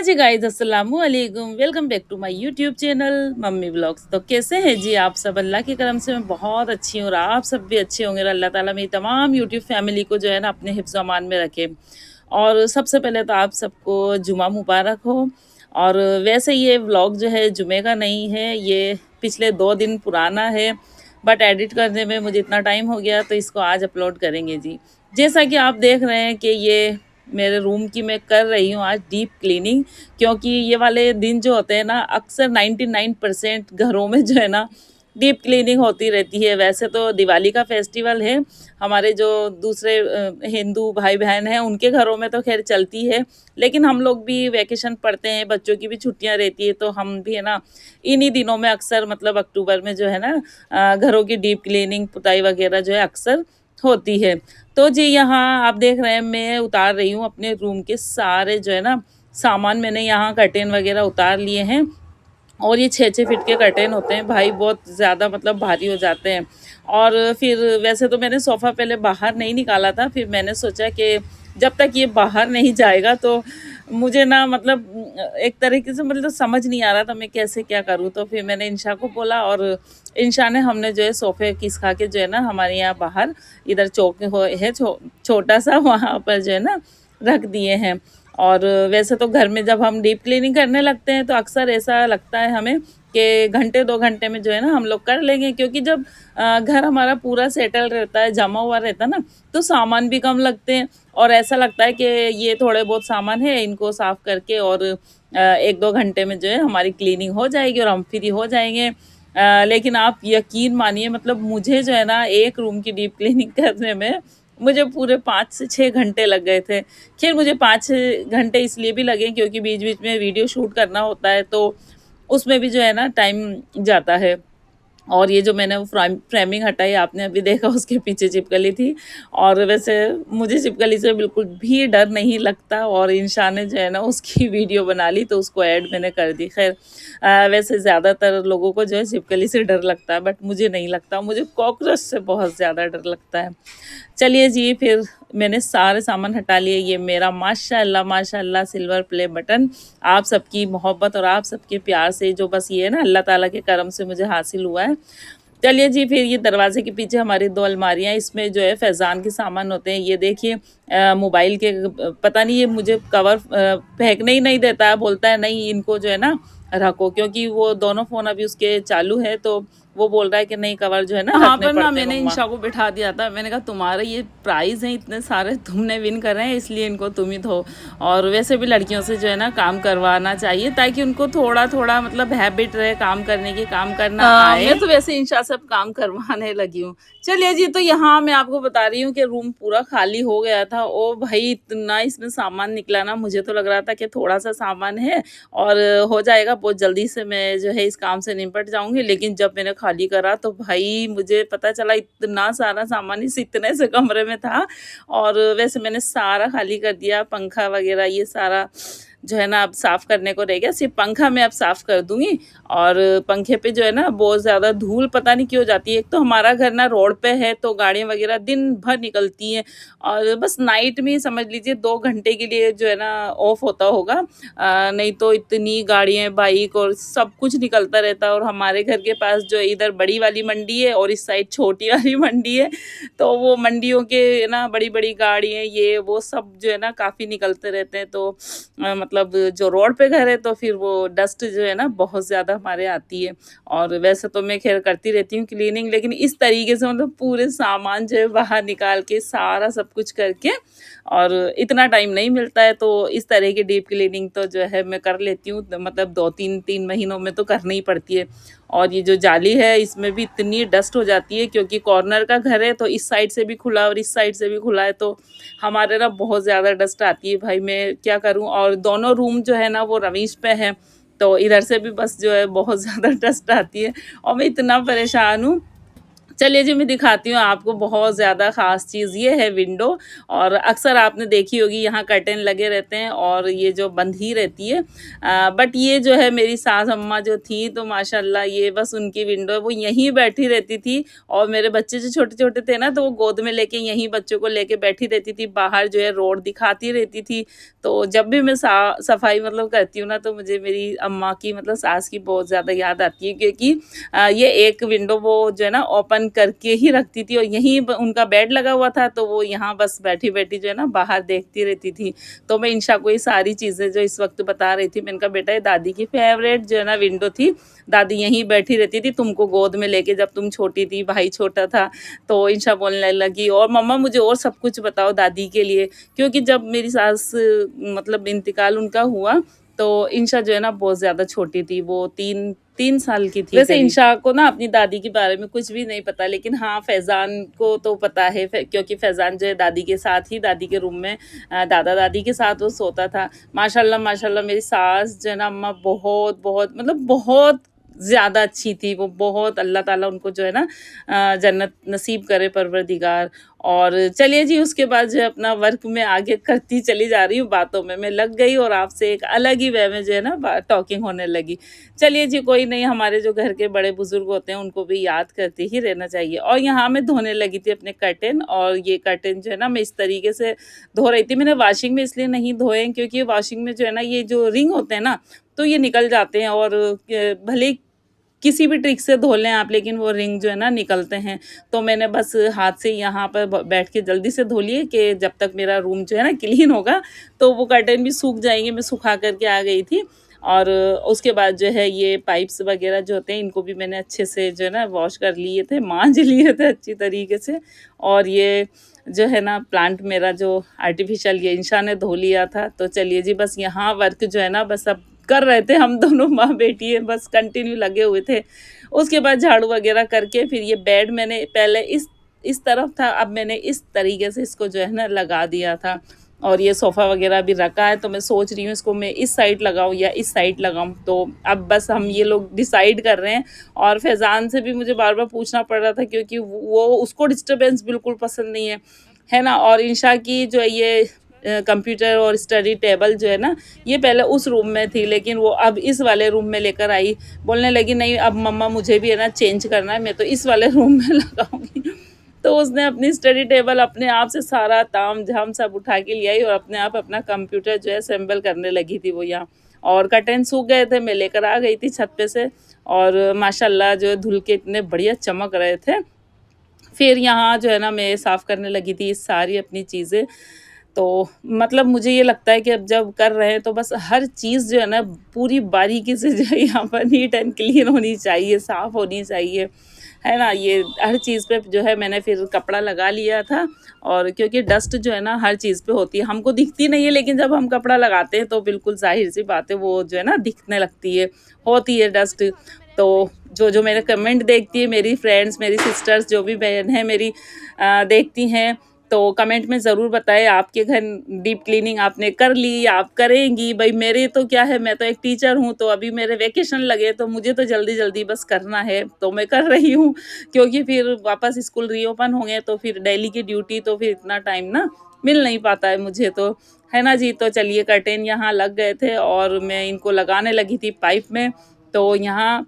जी guys, अस्सलामु अलैकुम। Welcome back to my YouTube channel mummy vlogs. तो कैसे हैं जी आप सब? अल्लाह के करम से मैं बहुत अच्छी हूँ और आप सब भी अच्छे होंगे और अल्लाह ताला मेरी तमाम यूट्यूब फैमिली को जो है ना अपने हिफ्ज़ अमान में रखे। और सबसे पहले तो आप सबको जुमा मुबारक हो। और वैसे ये व्लॉग जो है जुमे का नहीं है, ये पिछले 2 दिन पुराना है, बट एडिट करने में मुझे इतना टाइम हो गया तो इसको आज अपलोड करेंगे जी। जैसा कि आप देख रहे हैं कि ये मेरे रूम की मैं कर रही हूँ आज डीप क्लीनिंग, क्योंकि ये वाले दिन जो होते हैं ना अक्सर 99% घरों में जो है ना डीप क्लीनिंग होती रहती है। वैसे तो दिवाली का फेस्टिवल है, हमारे जो दूसरे हिंदू भाई बहन हैं उनके घरों में तो खैर चलती है, लेकिन हम लोग भी वैकेशन पढ़ते हैं, बच्चों की भी छुट्टियां रहती है, तो हम भी है ना इन्हीं दिनों में अक्सर मतलब अक्टूबर में जो है ना घरों की डीप क्लीनिंग पुताई वगैरह जो है अक्सर होती है। तो जी यहाँ आप देख रहे हैं मैं उतार रही हूँ अपने रूम के सारे जो है ना सामान। मैंने यहाँ कर्टेन वगैरह उतार लिए हैं और ये 6-6 फीट के कर्टेन होते हैं भाई, बहुत ज़्यादा मतलब भारी हो जाते हैं। और फिर वैसे तो मैंने सोफ़ा पहले बाहर नहीं निकाला था, फिर मैंने सोचा कि जब तक ये बाहर नहीं जाएगा तो मुझे ना मतलब एक तरीके से मतलब समझ नहीं आ रहा था मैं कैसे क्या करूँ। तो फिर मैंने इंशा को बोला और इंशा ने हमने जो है सोफ़े खिसका के जो है ना हमारे यहाँ बाहर इधर चौक है छोटा सा, वहाँ पर जो है ना रख दिए हैं। और वैसे तो घर में जब हम डीप क्लीनिंग करने लगते हैं तो अक्सर ऐसा लगता है हमें कि घंटे 2 घंटे में जो है ना हम लोग कर लेंगे, क्योंकि जब घर हमारा पूरा सेटल रहता है, जमा हुआ रहता है ना, तो सामान भी कम लगते हैं और ऐसा लगता है कि ये थोड़े बहुत सामान है, इनको साफ़ करके और 1-2 घंटे में जो है हमारी क्लीनिंग हो जाएगी और हम फ्री हो जाएंगे। लेकिन आप यकीन मानिए मतलब मुझे जो है ना एक रूम की डीप क्लीनिंग करने में मुझे पूरे 5 से 6 घंटे लग गए थे। खैर मुझे 5 घंटे इसलिए भी लगे क्योंकि बीच बीच में वीडियो शूट करना होता है, तो उसमें भी जो है ना टाइम जाता है। और ये जो मैंने वो फ्रेमिंग हटाई आपने अभी देखा, उसके पीछे छिपकली थी। और वैसे मुझे छिपकली से बिल्कुल भी डर नहीं लगता और इंशा ने जो है ना उसकी वीडियो बना ली तो उसको ऐड मैंने कर दी। खैर वैसे ज़्यादातर लोगों को जो है छिपकली से डर लगता है, बट मुझे नहीं लगता, मुझे कॉकरोच से बहुत ज़्यादा डर लगता है। चलिए जी, फिर मैंने सारे सामान हटा लिए। ये मेरा माशाल्लाह माशाल्लाह सिल्वर प्ले बटन आप सबकी मोहब्बत और आप सबके प्यार से जो बस ये है ना अल्लाह ताला के करम से मुझे हासिल हुआ है। चलिए जी, फिर ये दरवाजे के पीछे हमारी 2 अलमारियाँ, इसमें जो है फैज़ान के सामान होते हैं। ये देखिए मोबाइल के पता नहीं ये मुझे कवर फेंकने ही नहीं देता है, बोलता है नहीं इनको जो है ना रखो, क्योंकि वो दोनों फ़ोन अभी उसके चालू है, तो वो बोल रहा है कि नहीं कवर जो है ना यहाँ पर ना मैंने इंशा को बिठा दिया था। मैंने कहा तुम्हारे ये प्राइज़ हैं इतने सारे, तुमने विन कर रहे हैं इसलिए इनको तुम ही धो। और वैसे भी लड़कियों से जो है ना काम करवाना चाहिए ताकि उनको थोड़ा थोड़ा मतलब हैबिट रहे काम करने की, काम करना आए। मैं तो वैसे इंशा से काम करवाने लगी हूँ। चलिए जी, तो यहाँ मैं आपको बता रही हूँ कि रूम पूरा खाली हो गया था। ओ भाई इतना इसमें सामान निकला ना, मुझे तो लग रहा था कि थोड़ा सा सामान है और हो जाएगा, बहुत जल्दी से मैं जो है इस काम से निपट जाऊंगी। लेकिन जब मैंने खाली करा तो भाई मुझे पता चला इतना सारा सामान इस इतने से कमरे में था। और वैसे मैंने सारा खाली कर दिया, पंखा वगैरह ये सारा जो है ना अब साफ़ करने को रह गया। सिर्फ पंखा मैं अब साफ़ कर दूंगी। और पंखे पे जो है ना बहुत ज़्यादा धूल पता नहीं क्यों जाती है। एक तो हमारा घर ना रोड पे है तो गाड़ियाँ वगैरह दिन भर निकलती हैं और बस नाइट में समझ लीजिए 2 घंटे के लिए जो है ना ऑफ होता होगा, नहीं तो इतनी गाड़ियाँ बाइक और सब कुछ निकलता रहता है। और हमारे घर के पास जो इधर बड़ी वाली मंडी है और इस साइड छोटी वाली मंडी है, तो वो मंडियों के ना बड़ी बड़ी गाड़ियाँ ये वो सब जो है ना काफ़ी निकलते रहते हैं। तो मतलब जो रोड पे घर है तो फिर वो डस्ट जो है ना बहुत ज़्यादा हमारे आती है। और वैसे तो मैं खैर करती रहती हूँ क्लीनिंग, लेकिन इस तरीके से मतलब पूरे सामान जो है बाहर निकाल के सारा सब कुछ करके और इतना टाइम नहीं मिलता है, तो इस तरह की डीप क्लीनिंग तो जो है मैं कर लेती हूँ, मतलब 2-3 महीनों में तो करनी ही पड़ती है। और ये जो जाली है इसमें भी इतनी डस्ट हो जाती है क्योंकि कॉर्नर का घर है, तो इस साइड से भी खुला और इस साइड से भी खुला है, तो हमारे ना बहुत ज़्यादा डस्ट आती है भाई, मैं क्या करूँ। और दोनों रूम जो है ना वो रवीश पे हैं, तो इधर से भी बस जो है बहुत ज़्यादा डस्ट आती है और मैं इतना परेशान हूँ। चलिए जी, मैं दिखाती हूँ आपको बहुत ज़्यादा ख़ास चीज़ ये है विंडो। और अक्सर आपने देखी होगी यहाँ कर्टेन लगे रहते हैं और ये जो बंद ही रहती है। बट ये जो है मेरी सास अम्मा जो थी तो माशाल्लाह ये बस उनकी विंडो है, वो यहीं बैठी रहती थी। और मेरे बच्चे जो छोटे-छोटे थे ना तो वो गोद में लेके यहीं बच्चों को लेके बैठी रहती थी, बाहर जो है रोड दिखाती रहती थी। तो जब भी मैं सफाई मतलब करती हूँ ना तो मुझे मेरी अम्मा की मतलब सास की बहुत ज़्यादा याद आती है, क्योंकि ये एक विंडो वो जो है ना ओपन करके ही रखती थी और यहीं उनका बेड लगा हुआ था, तो वो यहाँ बस बैठी बैठी जो है ना बाहर देखती रहती थी। तो मैं इंशा को ये सारी चीज़ें जो इस वक्त बता रही थी, मैंने कहा बेटा ये दादी की फेवरेट जो है ना विंडो थी, दादी यहीं बैठी रहती थी तुमको गोद में लेके जब तुम छोटी थी, भाई छोटा था। तो इंशा बोलने लगी और मम्मा मुझे और सब कुछ बताओ दादी के लिए, क्योंकि जब मेरी सास मतलब इंतकाल उनका हुआ तो इंशा जो है ना बहुत ज़्यादा छोटी थी, वो 3 साल की थी। वैसे इंशा को ना अपनी दादी के बारे में कुछ भी नहीं पता, लेकिन हाँ फैज़ान को तो पता है, क्योंकि फैज़ान जो है दादी के साथ ही दादी के रूम में दादा-दादी के साथ वो सोता था। माशाल्लाह माशाल्लाह मेरी सास जो है ना अम्मा बहुत बहुत मतलब बहुत ज़्यादा अच्छी थी। वो बहुत अल्लाह ताला उनको जो है ना जन्नत नसीब करे परवरदिगार। और चलिए जी, उसके बाद जो है अपना वर्क में आगे करती चली जा रही हूँ, बातों में मैं लग गई और आपसे एक अलग ही वे में जो है ना टॉकिंग होने लगी। चलिए जी, कोई नहीं, हमारे जो घर के बड़े बुजुर्ग होते हैं उनको भी याद करते ही रहना चाहिए। और यहाँ मैं धोने लगी थी अपने कर्टेन, और ये कर्टेन जो है ना मैं इस तरीके से धो रही थी। मैंने वॉशिंग में इसलिए नहीं धोए क्योंकि वॉशिंग में जो है ना ये जो रिंग होते हैं ना तो ये निकल जाते हैं, और भले ही किसी भी ट्रिक से धो लें आप, लेकिन वो रिंग जो है ना निकलते हैं। तो मैंने बस हाथ से यहाँ पर बैठ के जल्दी से धो लिए कि जब तक मेरा रूम जो है ना क्लीन होगा तो वो कर्टेन भी सूख जाएंगे। मैं सुखा करके आ गई थी। और उसके बाद जो है ये पाइप्स वगैरह जो होते हैं इनको भी मैंने अच्छे से जो है ना वॉश कर लिए थे, मांज लिए थे अच्छी तरीके से। और ये जो है ना प्लांट मेरा जो आर्टिफिशियल ये इंशा ने धो लिया था। तो चलिए जी, बस यहाँ वर्क जो है ना बस अब कर रहे थे, हम दोनों माँ बेटी है बस कंटिन्यू लगे हुए थे। उसके बाद झाड़ू वगैरह करके फिर ये बेड मैंने पहले इस तरफ था, अब मैंने इस तरीके से इसको जो है ना लगा दिया था। और ये सोफ़ा वगैरह भी रखा है, तो मैं सोच रही हूँ इसको मैं इस साइड लगाऊँ या इस साइड लगाऊँ। तो अब बस हम ये लोग डिसाइड कर रहे हैं। और फैज़ान से भी मुझे बार-बार पूछना पड़ रहा था, क्योंकि वो उसको डिस्टर्बेंस बिल्कुल पसंद नहीं है ना? और इंशा की जो है ये कंप्यूटर और स्टडी टेबल जो है ना ये पहले उस रूम में थी, लेकिन वो अब इस वाले रूम में लेकर आई। बोलने लगी नहीं अब मम्मा मुझे भी है ना चेंज करना है, मैं तो इस वाले रूम में लगाऊंगी। तो उसने अपनी स्टडी टेबल अपने आप से सारा ताम झाम सब उठा के ले आई और अपने आप अपना कंप्यूटर जो है असेंबल करने लगी थी वो यहाँ। और कर्टेन सूख गए थे, मैं लेकर आ गई थी छत पे से, और माशाल्लाह जो है धुल के इतने बढ़िया चमक रहे थे। फिर यहाँ जो है ना मैं साफ़ करने लगी थी सारी अपनी चीज़ें। तो मतलब मुझे ये लगता है कि अब जब कर रहे हैं तो बस हर चीज़ जो है ना पूरी बारीकी से जो है यहाँ पर नीट एंड क्लीन होनी चाहिए, साफ़ होनी चाहिए, है ना? ये हर चीज़ पे जो है मैंने फिर कपड़ा लगा लिया था। और क्योंकि डस्ट जो है ना हर चीज़ पे होती है, हमको दिखती नहीं है, लेकिन जब हम कपड़ा लगाते हैं तो बिल्कुल ज़ाहिर-सी बात है वो जो है ना दिखने लगती है, होती है डस्ट। तो जो मेरे कमेंट देखती है मेरी फ्रेंड्स, मेरी सिस्टर्स जो भी बहन है मेरी देखती हैं, तो कमेंट में ज़रूर बताएं आपके घर डीप क्लीनिंग आपने कर ली या आप करेंगी। भाई मेरे तो क्या है, मैं तो एक टीचर हूँ, तो अभी मेरे वेकेशन लगे तो मुझे तो जल्दी-जल्दी बस करना है, तो मैं कर रही हूँ। क्योंकि फिर वापस स्कूल रीओपन होंगे तो फिर डेली की ड्यूटी, तो फिर इतना टाइम ना मिल नहीं पाता है मुझे तो, है ना जी? तो चलिए कर्टेन यहाँ लग गए थे और मैं इनको लगाने लगी थी पाइप में। तो यहाँ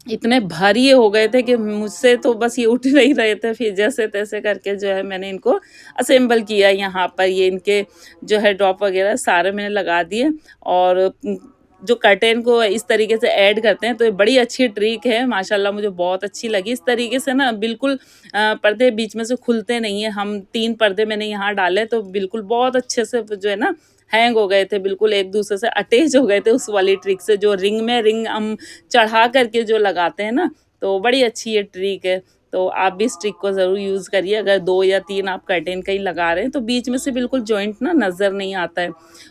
इतने भारी ये हो गए थे कि मुझसे तो बस ये उठ नहीं रहे थे। फिर जैसे-तैसे करके जो है मैंने इनको असेंबल किया। यहाँ पर ये इनके जो है ड्रॉप वगैरह सारे मैंने लगा दिए। और जो कर्टेन को इस तरीके से ऐड करते हैं तो ये बड़ी अच्छी ट्रिक है, माशाल्लाह मुझे बहुत अच्छी लगी। इस तरीके से ना बिल्कुल पर्दे बीच में से खुलते नहीं हैं। हम 3 पर्दे मैंने यहाँ डाले तो बिल्कुल बहुत अच्छे से जो है ना हैंग हो गए थे, बिल्कुल एक दूसरे से अटैच हो गए थे उस वाली ट्रिक से, जो रिंग में रिंग हम चढ़ा करके जो लगाते हैं ना, तो बड़ी अच्छी ये ट्रिक है। तो आप भी इस ट्रिक को ज़रूर यूज़ करिए। अगर 2 या 3 आप कर्टेन कहीं लगा रहे हैं तो बीच में से बिल्कुल जॉइंट ना नज़र नहीं आता है।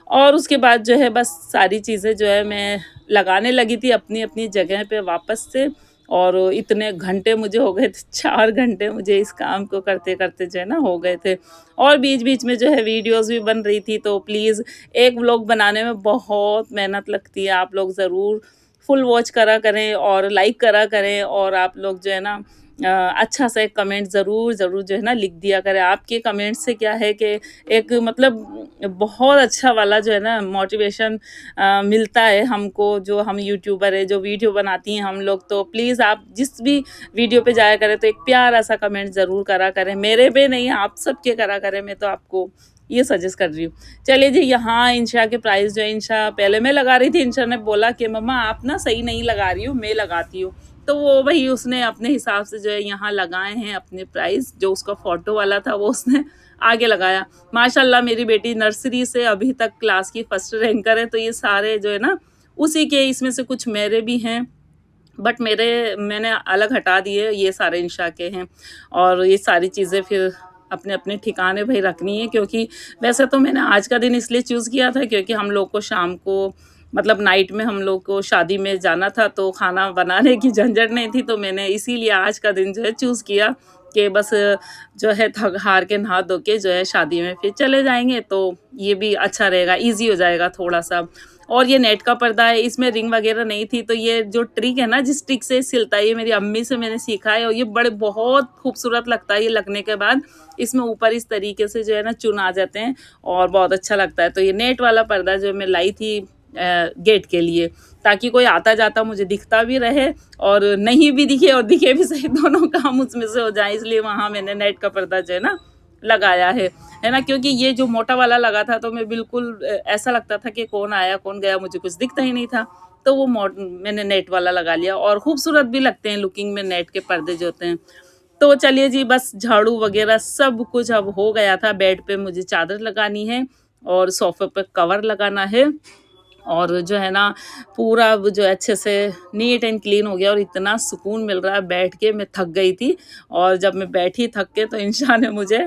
और उसके बाद जो है बस सारी चीज़ें जो है मैं लगाने लगी थी अपनी-अपनी जगह पे वापस से। और इतने घंटे मुझे हो गए थे, 4 घंटे मुझे इस काम को करते-करते जो है ना हो गए थे। और बीच-बीच में जो है वीडियोज़ भी बन रही थी, तो प्लीज़ एक व्लॉग बनाने में बहुत मेहनत लगती है। आप लोग ज़रूर फुल वॉच करा करें और लाइक करा करें, और आप लोग जो है ना अच्छा सा एक कमेंट ज़रूर, ज़रूर जो है ना लिख दिया करें। आपके कमेंट से क्या है कि एक मतलब बहुत अच्छा वाला जो है ना मोटिवेशन मिलता है हमको, जो हम यूट्यूबर है, जो वीडियो बनाती हैं हम लोग, तो प्लीज़ आप जिस भी वीडियो पे जाया करें तो एक प्यारा-सा कमेंट ज़रूर करा करें। मेरे पे नहीं, आप सबके करा करें, मैं तो आपको ये सजेस्ट कर रही हूँ। चलिए जी, यहाँ इंशा के प्राइस जो है, इंशा पहले मैं लगा रही थी, इंशा ने बोला कि मम्मा आप ना सही नहीं लगा रही हो, मैं लगाती हूँ। तो वो वही उसने अपने हिसाब से जो है यहाँ लगाए हैं अपने प्राइस, जो उसका फ़ोटो वाला था वो उसने आगे लगाया। माशाल्लाह मेरी बेटी नर्सरी से अभी तक क्लास की फर्स्ट रैंकर है, तो ये सारे जो है ना उसी के, इसमें से कुछ मेरे भी हैं, बट मेरे मैंने अलग हटा दिए, ये सारे इंशा के हैं। और ये सारी चीज़ें फिर अपने-अपने ठिकाने भई रखनी है, क्योंकि वैसे तो मैंने आज का दिन इसलिए चूज़ किया था क्योंकि हम लोग को शाम को मतलब नाइट में हम लोग को शादी में जाना था, तो खाना बनाने की झंझट नहीं थी, तो मैंने इसीलिए आज का दिन जो है चूज़ किया कि बस जो है थक हार के नहा धो के जो है शादी में फिर चले जाएँगे, तो ये भी अच्छा रहेगा, ईज़ी हो जाएगा थोड़ा-सा। और ये नेट का पर्दा है, इसमें रिंग वगैरह नहीं थी, तो ये जो ट्रिक है ना, जिस ट्रिक से सिलता है, ये मेरी अम्मी से मैंने सीखा है और ये बड़े बहुत खूबसूरत लगता है। ये लगने के बाद इसमें ऊपर इस तरीके से जो है ना चुन आ जाते हैं और बहुत अच्छा लगता है। तो ये नेट वाला पर्दा जो मैं लाई थी गेट के लिए, ताकि कोई आता-जाता मुझे दिखता भी रहे और नहीं भी दिखे और दिखे भी सही, दोनों काम उसमें से हो जाए, इसलिए वहाँ मैंने नेट का पर्दा जो है ना लगाया है ना? क्योंकि ये जो मोटा वाला लगा था तो मैं बिल्कुल ऐसा लगता था कि कौन आया, कौन गया, मुझे कुछ दिखता ही नहीं था। तो वो मैंने नेट वाला लगा लिया और खूबसूरत भी लगते हैं लुकिंग में नेट के पर्दे जो होते हैं। तो चलिए जी, बस झाड़ू वगैरह सब कुछ अब हो गया था, बेड पे मुझे चादर लगानी है और सोफ़े पे कवर लगाना है। और जो है ना पूरा वो जो अच्छे से नीट एंड क्लीन हो गया और इतना सुकून मिल रहा है बैठ के, मैं थक गई थी और जब मैं बैठी थक के तो इंशा ने मुझे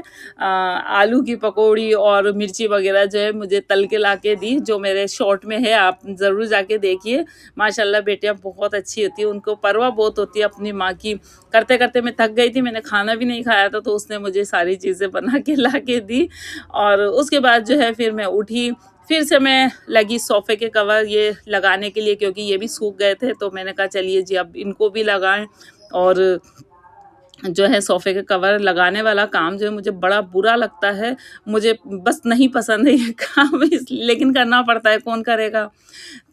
आलू की पकौड़ी और मिर्ची वगैरह जो है मुझे तल के ला के दी, जो मेरे शॉर्ट में है, आप ज़रूर जाके देखिए। माशाल्लाह बेटियाँ बहुत अच्छी होती है, उनको परवाह बहुत होती है अपनी माँ की। करते-करते मैं थक गई थी, मैंने खाना भी नहीं खाया था, तो उसने मुझे सारी चीज़ें बना के ला के दी और उसके बाद जो है फिर मैं उठी, फिर से मैं लगी सोफ़े के कवर ये लगाने के लिए, क्योंकि ये भी सूख गए थे, तो मैंने कहा चलिए जी अब इनको भी लगाएँ। और जो है सोफ़े के कवर लगाने वाला काम जो है मुझे बड़ा बुरा लगता है, मुझे बस नहीं पसंद है ये काम, इस लेकिन करना पड़ता है, कौन करेगा?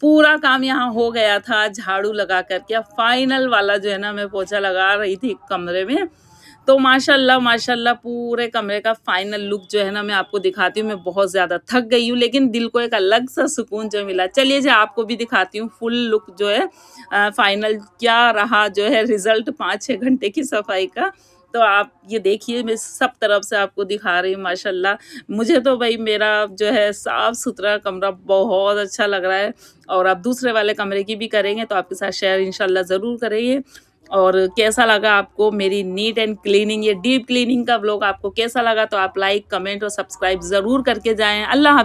पूरा काम यहाँ हो गया था झाड़ू लगा कर के, अब फाइनल वाला जो है ना मैं पोछा लगा रही थी कमरे में, तो माशाल्लाह माशाल्लाह पूरे कमरे का फाइनल लुक जो है ना मैं आपको दिखाती हूँ। मैं बहुत ज़्यादा थक गई हूँ, लेकिन दिल को एक अलग सा सुकून जो मिला। चलिए जी, आपको भी दिखाती हूँ फुल लुक जो है फाइनल क्या रहा, जो है रिज़ल्ट 5-6 घंटे की सफाई का। तो आप ये देखिए, मैं सब तरफ से आपको दिखा रही हूँ माशाल्लाह। मुझे तो भई मेरा जो है साफ-सुथरा कमरा बहुत अच्छा लग रहा है और आप दूसरे वाले कमरे की भी करेंगे तो आपके साथ शेयर इंशाल्लाह ज़रूर करेंगे। और कैसा लगा आपको मेरी नीट एंड क्लीनिंग, ये डीप क्लीनिंग का व्लॉग आपको कैसा लगा? तो आप लाइक, कमेंट और सब्सक्राइब ज़रूर करके जाएँ। अल्लाह हाफ़िज़।